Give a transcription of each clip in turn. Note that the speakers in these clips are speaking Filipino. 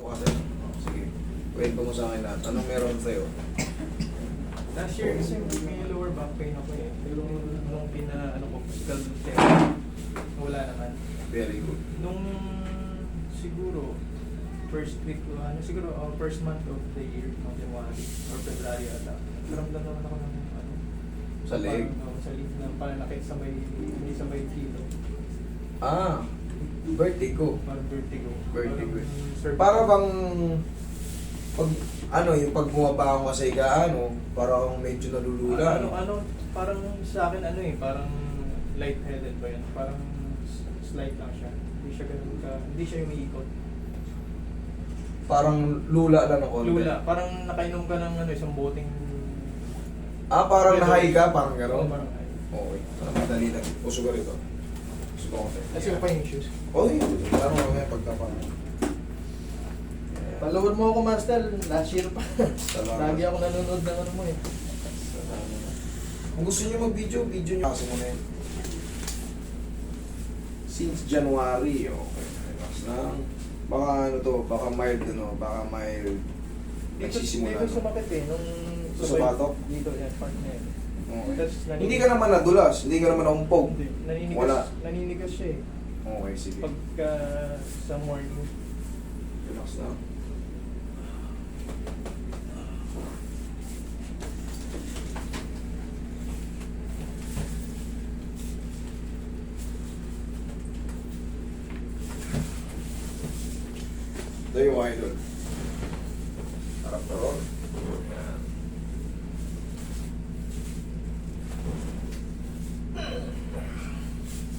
Bukas eh. Sige. Kwento mo sa akin lahat. Anong meron sa'yo? Last year kasi may lower back pain ako eh. Pero nung ko, physical therapy, wala naman. Very good. Nung siguro, first week, first month of the year, mga January or February ata, naramdam naman ako ng Sa leg? Parang, sa leg na pananakit sa may kilo. Ah, vertigo. Parang vertigo. Vertigo. Parang Para bang pag yung pag bumaba ako kasi parang medyo nalulula. parang sa akin parang lightheaded ba yan? Parang slight lang siya. Hindi siya umiikot. Parang lula lang ng konti. Lula, parang nakainom ka ng isang boteng. Ah, parang nahay ka, parang gano'n? Oo, parang high. Okay. Parang madali lang. Puso ka rito. Puso ka konti. Kasi pa yung shoes. Okay. Parang mamaya pagkapang. Palawad mo ako, Master. Last year pa. Salamat. Lagi ako nanonood ng mo eh. Salamat. Kung gusto niyo mag-video, video niyo. Kasi mo na yun. Since January, okay. Relax lang. Baka baka mild nagsisimula. Dito sumakit eh, nung... Sa batok? Dito, yan, part na yan. Okay. Tapos Hindi ka naman nadulas, hindi ka naman naumpog. Hindi, Wala. naninigas siya eh. Okay, sige. Pagka sa morning. Relax lang. Ito yung idol. Harap na ron. Yan.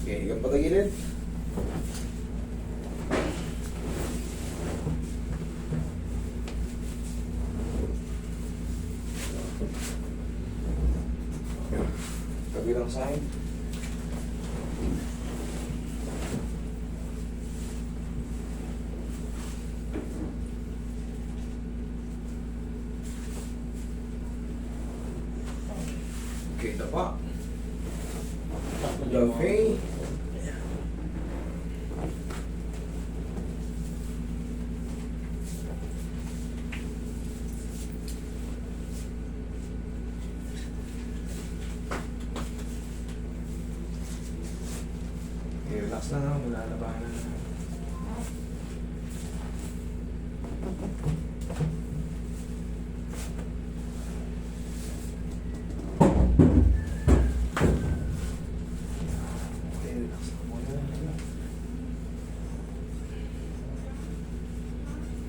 Okay, higang patagilid. Kabilang side. Okay, dapa. Okay. Okay, relax na lang. Wala na ba na. Okay, relax na muna.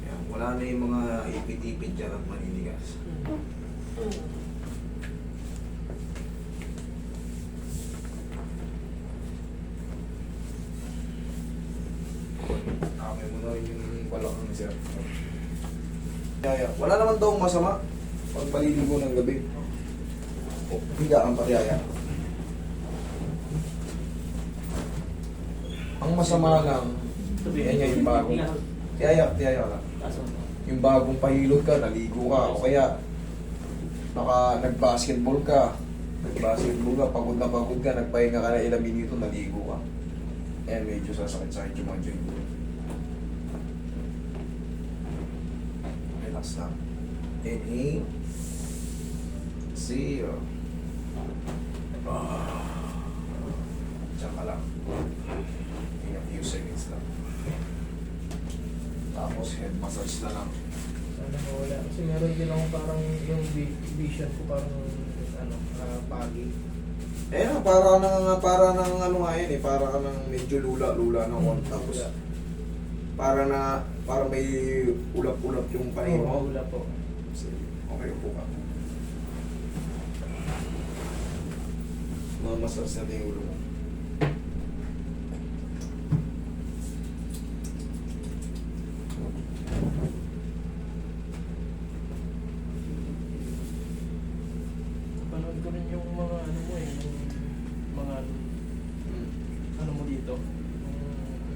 Yan, wala na yung mga ipit-ipit dyan at maninigas. Amin mo na rin yung balakang sir. Yaya, wala naman daw masama pag paliligo ng gabi. O, higa ang patiyaya. Ang masama lang, yan yung bagong... Tiyaya lang. Yung bagong pahilot ka, naligo ka, o kaya nag-basketball ka, pagod na pagod ka, nagpahinga ka na ilang minuto, naligo ka. Eh, medyo sasakit-sakit yung mga joint mo. Relax lang. Inhale. Zero. Diyan ka lang. In a few seconds lang. Tapos head massage na lang. Sana mawala. Kasi meron din ako parang yung vision ko parang pagi. Eh, para nang ano nga yan eh, para ka nang medyo lula-lula ng one tapos para may ulap-ulap yung panay mo. Wala po. Sige, okay po ka. Mamasas natin yung ulo mo. Panood ko rin yung mga mo dito.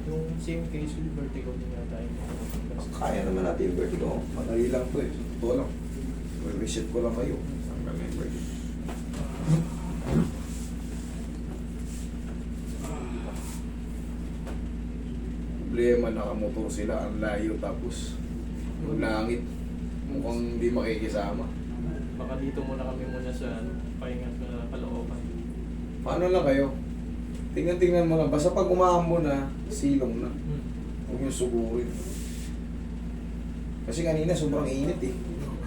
Yung same case with vertigo din yata yung Kaya naman natin yung vertigo. Madali lang to eh. Totoo lang. Reset ko lang kayo. Hanggang may vertigo. Problema, nakamotor sila. Ang layo tapos Langit. Mukhang hindi makikisama. Baka dito muna kami muna sa pahingat na kalooban. Paano lang kayo? Tingnan mo lang. Basta pag umaambo na, silong na. Hmm. Huwag yung sugurin. Kasi kanina sobrang init eh.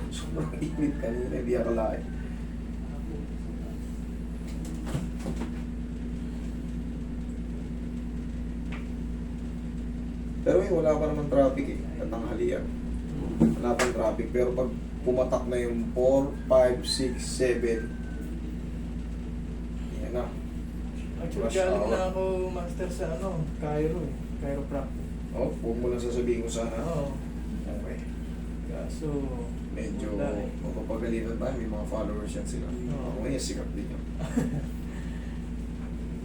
Sobrang init kanina, hindi akalain. Pero wala pa naman traffic eh, katanghalian. Wala pang traffic, pero pag pumatak na yung 4, 5, 6, 7, yan na. Actually, Rush galing hour. na ako master sa Cairo eh. Chiropractic. Oh, huwag mo lang sasabihin ko sana. Oo. Okay. Kaso, Medyo wala eh. mapapagalitan tayo, may mga followers yan sila. Oo. Ngayon, sikat din yan.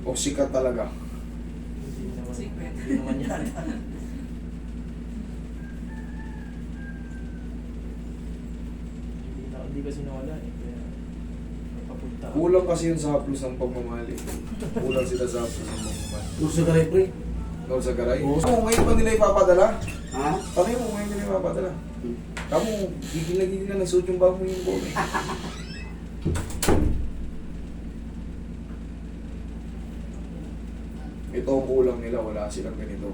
O sikat talaga. Hindi naman, Secret. hindi naman yata. Hindi kasi nawala eh. Kaya napapunta ako. Kulang kasi yun sa haplos ng pagmamahal eh. Kulang sila sa haplos ng pagmamahal. Gusto ka rin, pre? Lord sa garay. Oo. So, ngayon pa nila ipapadala? Ha? Paano mo ngayon nila ipapadala? Kamu, gigil na nagsuot yung bag mo yung bone eh. Ito ang kulang nila, wala silang ganito.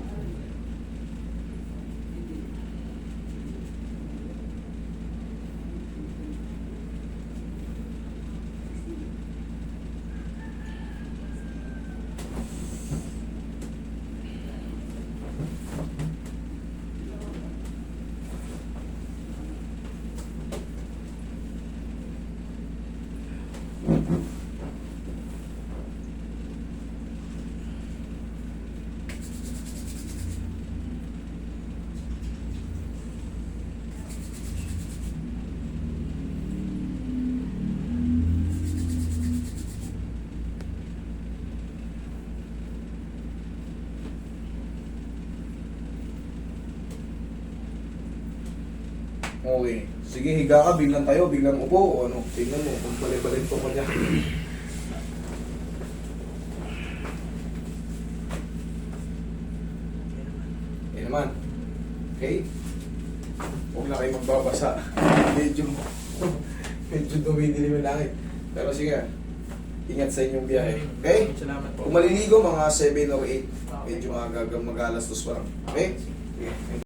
Okay. Sige, higa ka, biglang tayo, biglang upo, o ano. Tingnan mo, kung balik-balik to ko niya. Yan naman. Okay? Huwag na kayo magbabasa. medyo dumidilim yung langit. Pero sige, ingat sa inyong biyahe. Okay? Salamat po. Kung maliligo, mga 7 or 8. Medyo mag-alas dos pa lang. Okay? Okay.